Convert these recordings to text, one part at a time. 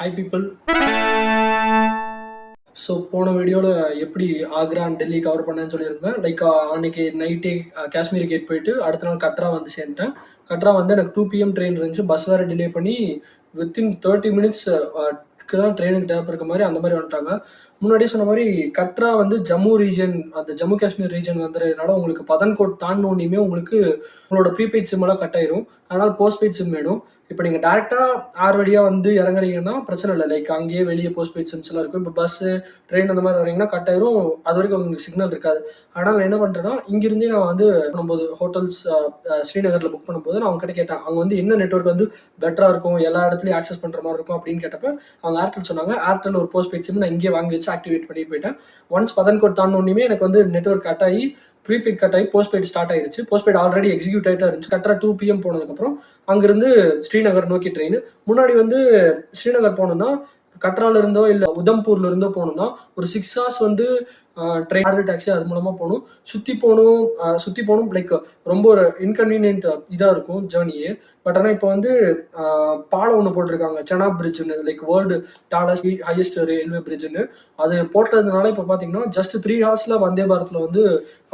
Hi people. So போன வீடியோவில் எப்படி ஆக்ரா அண்ட் டெல்லி கவர் பண்ணேன்னு சொல்லியிருப்பேன். லைக் அன்னைக்கு நைட்டே காஷ்மீர் கேட் போயிட்டு அடுத்த நாள் கட்ரா வந்து சேர்ந்துட்டேன். கட்ரா வந்து எனக்கு 2 PM ட்ரெயின் இருந்துச்சு. பஸ் வேறு டிலே பண்ணி வித்தின் 30 மினிட்ஸ் தான் ட்ரெயினுக்கு டேப் இருக்க மாதிரி அந்த மாதிரி வந்துட்டாங்க. முன்னாடியே சொன்ன மாதிரி கட்ரா வந்து ஜம்மு ரீஜன், அந்த ஜம்மு காஷ்மீர் ரீஜன் வந்துறதுனால உங்களுக்கு பதன்கோட் தாண்டினோடனே உங்களுக்கு உங்களோட ப்ரீபெய்ட் சிம் எல்லாம் கட் ஆயிரும். அதனால் போஸ்ட்பெய்ட் சிம் வேணும். இப்போ நீங்கள் டேரெக்டாக ஆறு வழியாக வந்து இறங்குறீங்கன்னா பிரச்சனை இல்லை. லைக் அங்கேயே வெளியே போஸ்ட்பெய்ட் சிம்ஸ் எல்லாம் இருக்கும். இப்போ பஸ்ஸு ட்ரெயின் அந்த மாதிரி வரீங்கன்னா கட் ஆயிரும். அது வரைக்கும் உங்களுக்கு சிக்னல் இருக்காது. ஆனால் நான் என்ன பண்ணுறேன்னா, இங்கிருந்தே நான் வந்து பண்ணும்போது ஹோட்டல்ஸ் ஸ்ரீநகரில் புக் பண்ணும்போது நான் அவங்க கிட்ட கேட்டேன், அங்கே வந்து என்ன நெட்ஒர்க் வந்து பெட்டராக இருக்கும், எல்லா இடத்துலையும் ஆக்சஸ் பண்ணுற மாதிரி இருக்கும் அப்படின்னு கேட்டப்ப அவங்க ஏர்டெல் சொன்னாங்க. ஏர்டெல் ஒரு போஸ்ட்பெய்ட் சிம் நான் இங்கேயே வாங்கி வச்சு ஆக்டிவேட் பண்ணிட்டு போயிட்டேன். ஒன்ஸ் பதன்கோட் தாண்டினோடனே எனக்கு வந்து நெட்ஒர்க் கட் ஆகி ப்ரீபெய்ட் கட் ஆகி போஸ்ட்பெய்ட் ஸ்டார்ட் ஆயிருச்சு. போஸ்ட்பெய்ட் ஆல்ரெடி எக்ஸிக்யூட் ஆகிட்டா இருந்துச்சு. கரெக்டாக 2 PM போனதுக்கப்புறம் அங்கிருந்து ஸ்ரீநகர் நோக்கி ட்ரெயின். முன்னாடி வந்து ஸ்ரீநகர் போகணுன்னா கட்ரால இருந்தோ இல்லை உதம்பூர்ல இருந்தோ போகணும்னா ஒரு 6 hours வந்து ட்ரெயின் டாக்ஸி அது மூலமாக போகணும். சுற்றி போகணும் லைக் ரொம்ப ஒரு இன்கன்வீனியன்ட் இதாக இருக்கும் ஜேர்னியே. பட் ஆனால் இப்போ வந்து பாலம் ஒன்று போட்டிருக்காங்க, செனாப் பிரிட்ஜுன்னு, like world tallest highest railway பிரிட்ஜுன்னு. அது போட்டதுனால இப்போ பார்த்தீங்கன்னா ஜஸ்ட் 3 hours வந்தே பாரத்தில் வந்து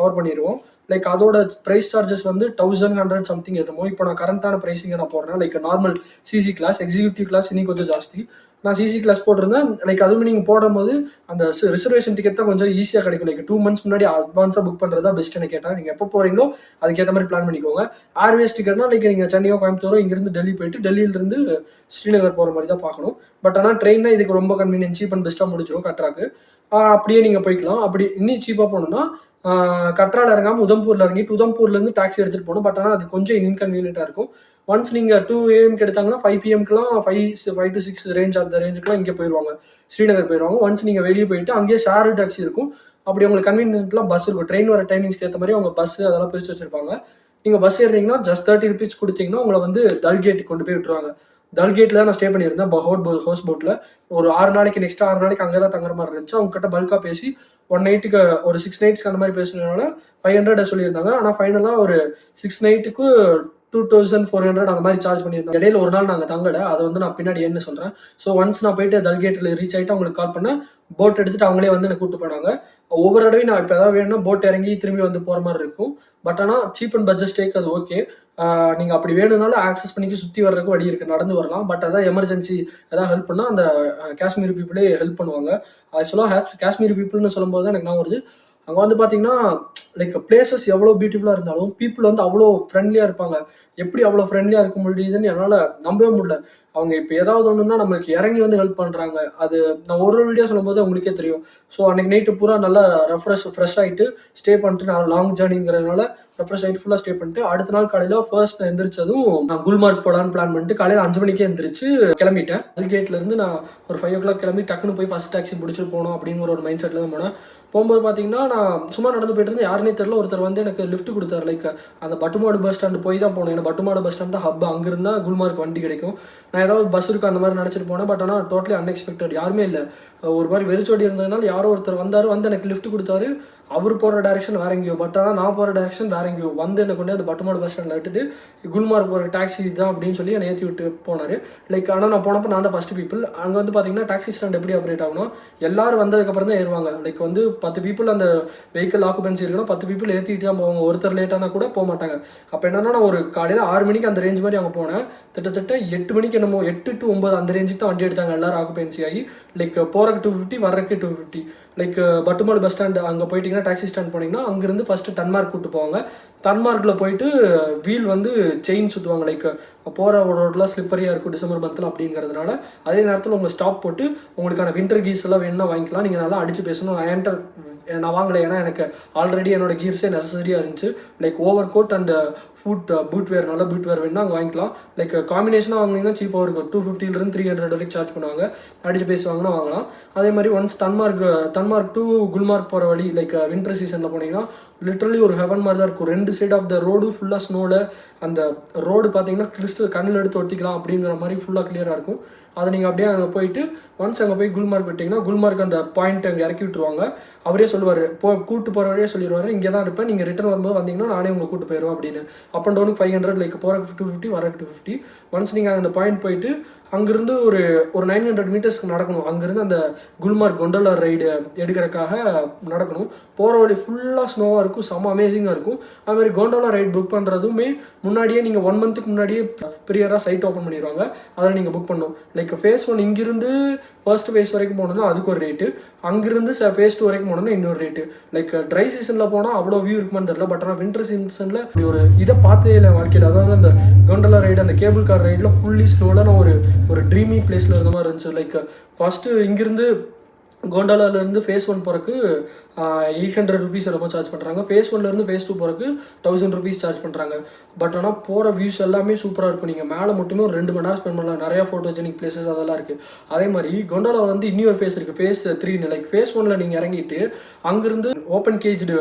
கவர் பண்ணிடுவோம். லைக் அதோட ப்ரைஸ் சார்ஜஸ் வந்து 1100 சம்திங் இருக்கும். இப்போ நான் கரண்டான ப்ரைஸிங்கை நான் போடுறேன். Like normal CC class, executive class இன்னும் கொஞ்சம் ஜாஸ்தி. நான் சிசி கிளாஸ் போட்டிருந்தேன். லைக் அதுவுமே நீங்கள் போடும்போது அந்த ரிசர்வேஷன் டிக்கெட் தான் கொஞ்சம் ஈஸியாக கிடைக்கும். லைக் 2 months முன்னாடி அட்வான்ஸாக புக் பண்ணுறதா பெஸ்ட்டுன்னு கேட்டால், நீங்கள் எப்போ போகிறீங்களோ அதுக்கேற்ற மாதிரி பிளான் பண்ணிக்கோங்க. ஏர்வேஸ் டிக்கெட்னா லைக் நீங்கள் சென்னையோ கோயம்புத்தூரோ இங்கிருந்து டெல்லி போயிட்டு டெல்லியிலிருந்து ஸ்ரீநகர் போகிற மாதிரி தான் பார்க்கணும். பட் ஆனால் ட்ரெயின்னா இதுக்கு ரொம்ப கன்வீனியன்ட், சீப் அண்ட் பெஸ்ட்டாக முடிச்சிடும் கட்ராக்கு. அப்படியே நீங்கள் போய்க்கலாம். அப்படி இன்னும் சீப்பாக போகணுன்னா கட்ரால இறங்காமல் உதம்பூரில் இறங்கிட்டு உதம்பூர்லேருந்து டாக்ஸி எடுத்துகிட்டு போகணும். பட் ஆனால் அது கொஞ்சம் இன்கன்வீனியண்ட்டாக இருக்கும். ஒன்ஸ் நீங்கள் 2 AM எடுத்தாங்கன்னா 5 PMக்குலாம் 5 to 6 ரேஞ்ச் அந்த ரேஞ்சுக்குலாம் இங்கே போயிடுவாங்க, ஸ்ரீநகர் போயிடுவாங்க. ஒன்ஸ் நீங்கள் வெளியே போயிட்டு அங்கேயே ஷேர் டாக்ஸி இருக்கும். அப்படி உங்களுக்கு கன்வீனியன்ட்லாம் பஸ் இருக்கும். ட்ரெயின் வர டைமிங்ஸ்க்கு ஏற்ற மாதிரி அவங்க பஸ் அதெல்லாம் பிரித்து வச்சிருப்பாங்க. நீங்கள் பஸ் ஏறிங்கன்னா ஜஸ்ட் 30 rupees கொடுத்தீங்கன்னா உங்களை வந்து தல்கேட் கொண்டு போய் விட்டுருவாங்க. தல்கேட்டில் தான் நான் ஸ்டே பண்ணியிருந்தேன் ஹவுஸ் போட்டில். ஒரு 6 நாளைக்கு நெக்ஸ்ட் 6 நாளைக்கு அங்கே தான் தங்குற மாதிரி இருந்துச்சு. அவங்க கிட்ட பல்காக பேசி 1 நைட்டுக்கு ஒரு 6 nights அந்த மாதிரி பேசுனதுனால 500 சொல்லியிருந்தாங்க. ஆனால் ஃபைனலாக ஒரு 6 நைட்டுக்கு 2400 அந்த மாதிரி சார்ஜ் பண்ணியிருந்தாங்க. இடையில ஒரு நாள் நாங்கள் தங்கலை, அதை வந்து நான் பின்னாடி என்ன சொல்கிறேன். ஸோ ஒன்ஸ் நான் போயிட்டு தல்கேட்டில் ரீச் ஆகிட்டு அவங்களுக்கு கால் பண்ணேன். போட் எடுத்துகிட்டு அவங்களே வந்து என்னை கூப்பிட்டு போனாங்க. ஒவ்வொரு தடவையும் நான் இப்போ ஏதாவது வேணும்னா போட் இறங்கி திரும்பி வந்து போகிற மாதிரி இருக்கும். பட் ஆனால் சீப் அண்ட் பட்ஜெட் ஸ்டேக்கு அது ஓகே. நீங்கள் அப்படி வேணும்னாலும் ஆக்சஸ் பண்ணிக்க சுற்றி வர்றதுக்கு வழி இருக்குது, நடந்து வரலாம். பட் அதான் எமர்ஜென்சி ஏதாவது ஹெல்ப் பண்ணால் அந்த காஷ்மீர் பீப்புளே ஹெல்ப் பண்ணுவாங்க. ஆக்சுவலாக காஷ்மீர் பீப்புள்னு சொல்லும்போது தான் எனக்கு நான் வருது. அங்கே வந்து பார்த்தீங்கன்னா லைக் பிளேசஸ் எவ்வளோ பியூட்டிஃபுல்லாக இருந்தாலும் பீப்புள் வந்து அவ்வளோ ஃப்ரெண்ட்லியாக இருப்பாங்க. எப்படி அவ்வளோ ஃப்ரெண்ட்லியாக இருக்க முடியுதுன்னு என்னால் நம்பவே முடியல. அவங்க இப்போ ஏதாவது ஒன்றுனா நம்மளுக்கு இறங்கி வந்து ஹெல்ப் பண்ணுறாங்க. அது நான் ஒரு வீடியோ சொல்லும்போது உங்களுக்கே தெரியும். ஸோ அன்றைக்கி நைட்டு பூரா நல்லா ஃப்ரெஷ் ஆகிட்டு ஸ்டே பண்ணிட்டு, நான் லாங் ஜேர்னிங்கிறதுனால ரெஃப்ரெஷ் ஆகிட்டு ஃபுல்லாக ஸ்டே பண்ணிட்டு அடுத்த நாள் காலையில் ஃபர்ஸ்ட் நான் எந்திரிச்சதும் நான் குல்மார்க் போகலான்னு பிளான் பண்ணிட்டு காலையில் 5 மணிக்கே எந்திரிச்சு கிளம்பிட்டேன். டெல்கேட்லேருந்து நான் ஒரு 5 o'clock கிளம்பி டக்குன்னு போய் ஃபஸ்ட் டாக்ஸி பிடிச்சிட்டு போகணும் அப்படிங்கிற ஒரு மைண்ட் செட்டில் தான் போனேன். போகும்போது பார்த்தீங்கன்னா நான் சும்மா நடந்து போயிட்டு இருந்தேன். யாருனே தெரியல, ஒருத்தர் வந்து எனக்கு லிஃப்ட் கொடுத்தாரு. லைக் அந்த பட்டுமாடு பஸ் ஸ்டாண்டு போய் தான் போனேன். ஏன்னா பட்டுமாடு பஸ் ஸ்டாண்ட் தான் ஹப். அங்கிருந்தா குல்மார்க் வண்டி கிடைக்கும். நான் ஏதாவது பஸ் இருக்கும் அந்த மாதிரி நினச்சிட்டு போனேன். பட் ஆனால் டோட்டலி அன்எக்ஸ்பெக்டட், யாருமே இல்லை. ஒரு மாதிரி வெறிச்சோடி இருந்ததுனால யாரோ ஒருத்தர் வந்தார், வந்து எனக்கு லிஃப்ட் கொடுத்தாரு. அவர் போகிற டேரெக்ஷன் வேற எங்கேயோ, பட் ஆனால் நான் போகிற டேரெக்ஷன் வேற எங்கேயோ. வந்து என்னை கொண்டு அந்த பட்டுமாடு பஸ் ஸ்டாண்டில் விட்டுட்டு குல்மார்க் போகிற டாக்ஸி தான் அப்படின்னு சொல்லி என்னை ஏற்றி விட்டு போனார். லைக் ஆனால் நான் போனப்போ நான் தான் ஃபஸ்ட் பீப்புள். அங்கே வந்து பார்த்தீங்கன்னா டாக்ஸி ஸ்டாண்ட் எப்படி ஆப்ரேட் ஆகும்னா, எல்லாரும் வந்ததுக்கப்புறம் தான் ஏறுவாங்க. லைக் வந்து 10 people அந்த வெஹிக்கிள் ஆக்குபென்சி இருக்குன்னா 10 people ஏற்றிட்டு தான் போவாங்க. ஒருத்தர் லேட்டானா கூட போக மாட்டாங்க. அப்போ என்னன்னா நான் ஒரு காலையில் 6 மணிக்கு அந்த ரேஞ்ச் மாதிரி அங்கே போனேன். கிட்டத்தட்ட 8 மணிக்கு என்னமோ 8 to 9 அந்த ரேஞ்சுக்கு தான் வண்டி எடுத்தாங்க எல்லாரும் ஆக்குபென்சி ஆகி. லைக் போகிறக்கு 250, வர்றதுக்கு 250. லைக் பட்டுமாடு பஸ் ஸ்டாண்டு அங்கே போயிட்டீங்கன்னா டாக்ஸி ஸ்டாண்ட் போனீங்கன்னா அங்கேருந்து ஃபஸ்ட்டு டன்மார்க் கூப்பிட்டு போவாங்க. டன்மார்க்கில் போயிட்டு வீல் வந்து செயின் சுற்றுவாங்க. லைக் போகிற ரோடெலாம் ஸ்லிப்பரியாக இருக்கும் டிசம்பர் மந்தில் அப்படிங்கிறதுனால. அதே நேரத்தில் உங்கள் ஸ்டாப் போட்டு உங்களுக்கான வின்டர் கீர்ஸ் எல்லாம் வேணும்னா வாங்கிக்கலாம். நீங்கள் நல்லா அடித்து பேசணும். நான் வாங்கலை, ஏன்னா எனக்கு ஆல்ரெடி என்னோட கீர்ஸே நெசசரியாக இருந்துச்சு. லைக் ஓவர் கோட் அண்ட் பூட்வேர், நல்ல பூட்வேர் வேணும்னா அங்கே வாங்கிக்கலாம். லைக் காம்பினேஷனாக வாங்கினீங்கன்னா சீப்பாக இருக்கும். 250 300 வரைக்கும் சார்ஜ் பண்ணுவாங்க. அடிச்சு பேசுவாங்கன்னா வாங்கலாம். அதே மாதிரி ஒன்ஸ் டன்மார்க் டு குல்மார்க் போகிற வழி, லைக் வின்டர் சீசனில் போனீங்கன்னா லிட்ரலி ஒரு ஹெவன் மாதிரி தான் இருக்கும். 2 சைட் ஆஃப் த ரோடு ஃபுல்லாக ஸ்னோவில். அந்த ரோடு பார்த்தீங்கன்னா கிறிஸ்டல் கண்ணில் எடுத்து ஒட்டிக்கலாம் அப்படிங்கிற மாதிரி ஃபுல்லாக கிளியராக இருக்கும். அதை நீங்கள் அப்படியே அங்கே போயிட்டு ஒன்ஸ் அங்கே போய் குல்மார்க் விட்டிங்கன்னா குல்மார்க் அந்த பாயிண்ட் அங்கே இறக்கி விட்டுருவாங்க. அவரே சொல்லுவார், கூட்டு போகிற வழியே சொல்லிடுவார், இங்கே தான் இருப்பேன், நீங்கள் ரிட்டர்ன் வரும்போது வந்தீங்கன்னா நானே உங்களை கூட்டு போயிடுவோம் அப்படின்னு. அப் அண்ட் டவுனுக்கு 500, லைக் போகிறக்கு 250, வரக்கு 250. ஒன்ஸ் நீங்கள் அந்த பாயிண்ட் போயிட்டு அங்கேருந்து ஒரு ஒரு 900 மீட்டர்ஸ்க்கு நடக்கணும். அங்கேருந்து அந்த குல்மார்க் கொண்டோலா ரைடு எடுக்கிறக்காக நடக்கணும். போகிற வழி ஃபுல்லாக ஸ்னோவாக இருக்கும், செம்ம அமேசிங்காக இருக்கும். அதுமாதிரி கோண்டோலா ரைட் புக் பண்ணுறதுமே முன்னாடியே நீங்கள் 1 மந்த்துக்கு முன்னாடியே ப்ரியராக சைட் ஓப்பன் பண்ணிடுவாங்க. அதில் நீங்கள் புக் பண்ணணும். லைக் ஃபேஸ் 1 இங்கிருந்து ஃபர்ஸ்ட் ஃபேஸ் வரைக்கும் போனோம்னா அதுக்கு ஒரு ரேட்டு, அங்கிருந்து ஃபேஸ் 2 வரைக்கும் போனோம்னா இன்னொரு ரேட்டு. லைக் ட்ரை சீசனில் போனால் அவ்வளோ வியூ இருக்குமான்னு தெரியல. பட் ஆனால் வின்டர் சீசனில் இப்படி ஒரு இதை பார்த்தே இல்லை வாழ்க்கையில். அதாவது அந்த கோண்டோலா ரைடு, அந்த கேபிள் கார் ரைடில் ஃபுல்லி ஸ்னோவில் நான் ஒரு ட்ரீமி பிளேஸில் இருந்த மாதிரி இருந்துச்சு. லைக் ஃபஸ்ட்டு இங்கிருந்து கோண்டாலாலேருந்து ஃபேஸ் 1 போகிறக்கு 800 ருபீஸ் என்னமோ சார்ஜ் பண்ணுறாங்க. ஃபேஸ் 1லேருந்து ஃபேஸ் 2 போகிறக்கு 1000 ருபீஸ் சார்ஜ் பண்ணுறாங்க. பட் ஆனால் போகிற வியூஸ் எல்லாமே சூப்பராக இருக்கும். நீங்கள் மேலே மட்டுமே ஒரு 2 மணி நேரம் ஸ்பெண்ட் பண்ணலாம். நிறையா ஃபோட்டோஜெனிக் பிளேசஸ் அதெல்லாம் இருக்குது. அதே மாதிரி கோண்டாலாவில் வந்து இன்னொரு ஃபேஸ் இருக்குது, ஃபேஸ் 3ன்னு. லைக் ஃபேஸ் 1ல் நீங்கள் இறங்கிட்டு அங்கேருந்து ஓப்பன் கேஜ்டு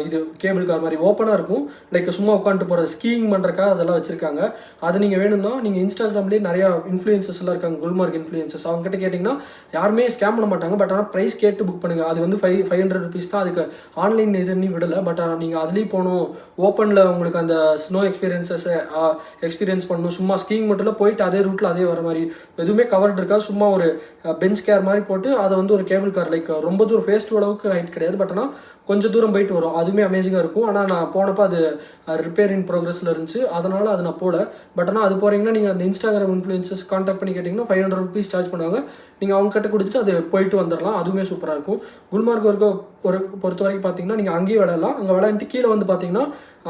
இது கேபிள் கார் மாதிரி ஓப்பனாக இருக்கும். லைக் சும்மா உட்காந்துட்டு போகிற ஸ்கீயிங் பண்ணுறக்காக அதெல்லாம் வச்சுருக்காங்க. அது நீங்கள் வேணும்னா நீங்கள் இன்ஸ்டாகிராம்லேயே நிறையா இன்ஃப்ளூயன்சஸ் எல்லாம் இருக்காங்க, குல்மார்க் இன்ஃப்ளூயன்சஸ். அவங்ககிட்ட கேட்டிங்கன்னா யாருமே ஸ்கேம் பண்ண மாட்டாங்க. பட் ஆனால் ப்ரைஸ் கேட்டு புக் பண்ணுங்கள். அது வந்து 500 ருபீஸ் தான். அதுக்கு ஆன்லைன் எதுன்னு விடலை. பட் நீங்கள் அதுலேயும் போகணும், ஓப்பனில் உங்களுக்கு அந்த ஸ்னோ எக்ஸ்பீரியன்ஸ் பண்ணணும். சும்மா ஸ்கீயிங் மட்டும் போயிட்டு அதே ரூட்டில் அதே வர மாதிரி எதுவுமே கவர்ட் இருக்கா. சும்மா ஒரு பெஞ்ச் கேர் மாதிரி போட்டு அதை வந்து ஒரு கேபிள் கார், லைக் ரொம்ப தூரம் ஃபேஸ் 2 அளவுக்கு ஹைட் கிடையாது. பட் ஆனால் கொஞ்சம் தூரம் போயிட்டு வரும். அதுவுமே அமேசிங்காக இருக்கும். ஆனால் நான் போனப்போ அது ரிப்பேர் இன் ப்ரோக்ரஸில் இருந்துச்சு, அதனால் அது நான் போகல. பட் ஆனால் அது போகிறீங்கன்னா நீங்கள் அந்த இன்ஸ்டாகிராம் இன்ஃப்ளூயன்சஸ் கான்டாக்ட் பண்ணி கேட்டிங்கன்னா 500 ருபீஸ் சார்ஜ் பண்ணுவாங்க. நீங்கள் அவங்க கிட்ட கொடுத்துட்டு அது போயிட்டு வந்துடலாம். அதுவுமே சூப்பராக இருக்கும். குல்மார்க் பொறுத்த வரைக்கும் பார்த்தீங்கன்னா நீங்கள் அங்கேயே விளையாடலாம். அங்கே விளையாண்டுட்டு கீழே வந்து பார்த்தீங்கன்னா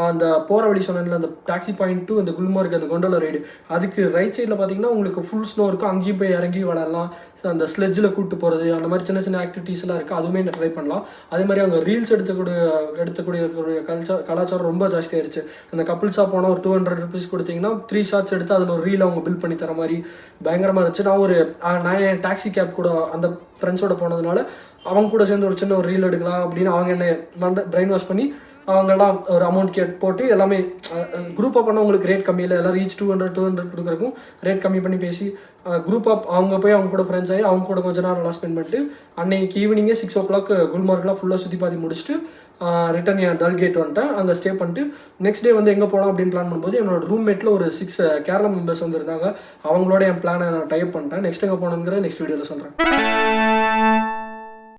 அந்த போகிற வழி சொன்னேன்ல, அந்த டாக்ஸி பாயிண்ட் டு அந்த குல்மார்க் அந்த கொண்டோலா ரைடு, அதுக்கு ரைட் சைடில் பார்த்தீங்கன்னா உங்களுக்கு ஃபுல் ஸ்னோ இருக்கும். அங்கேயும் போய் இறங்கி விளையாடலாம். அந்த ஸ்லெட்ஜில் கூப்பிட்டு போகிறது, அந்த மாதிரி சின்ன சின்ன ஆக்டிவிட்டீஸ்லாம் இருக்குது. அதுவுமே ட்ரை பண்ணலாம். அதே மாதிரி அவங்க ரீல்ஸ் எடுத்துக்கூடிய கலாச்சாரம் ரொம்ப ஜாஸ்தியாகிடுச்சு. அந்த கப்புள்ஸாக போனால் ஒரு 200 ருபீஸ் கொடுத்தீங்கன்னா 3 ஷார்ட்ஸ் எடுத்து அதில் ஒரு ரீல் அவங்க பில்ட் பண்ணி தர மாதிரி பயங்கரமாக இருந்துச்சு. நான் என் டாக்ஸி கேப் கூட அந்த ஃப்ரெண்ட்ஸோட போனதுனால அவங்க கூட சேர்ந்து ஒரு சின்ன ஒரு ரீல் எடுக்கலாம் அப்படின்னு அவங்க என்ன பிரெயின் வாஷ் பண்ணி அவங்கெல்லாம் ஒரு அமௌண்ட் போட்டு எல்லாமே குரூப்பாக பண்ண உங்களுக்கு ரேட் கம்மியில் எல்லோரும் ஈச் 200 கொடுக்குறக்கும் ரேட் கம்மி பண்ணி பேசி குரூப்பாக அவங்க போய் அவங்க கூட ஃப்ரெண்ட்ஸ் ஆகி அவங்க கூட கொஞ்சம் நேரம் நல்லா ஸ்பெண்ட் பண்ணிட்டு அன்னைக்கு ஈவினிங்கே 6 o'clock குல்மார்க்லாம் ஃபுல்லாக சுற்றி பாதி முடிச்சுட்டு ரிட்டன் என் டல்கேட் வந்துட்டேன். அங்கே ஸ்டே பண்ணிட்டு நெக்ஸ்ட் டே வந்து எங்கே போகலாம் அப்படின்னு பிளான் பண்ணும்போது என்னோட ரூம்மேட்டில் ஒரு 6 கேரளா மெம்பர்ஸ் வந்துருந்தாங்க. அவங்களோட என் பிளானை நான் டைப் பண்ணிட்டேன். நெக்ஸ்ட் எங்கே போகணுங்கிற நெக்ஸ்ட் வீடியோவில் சொல்கிறேன்.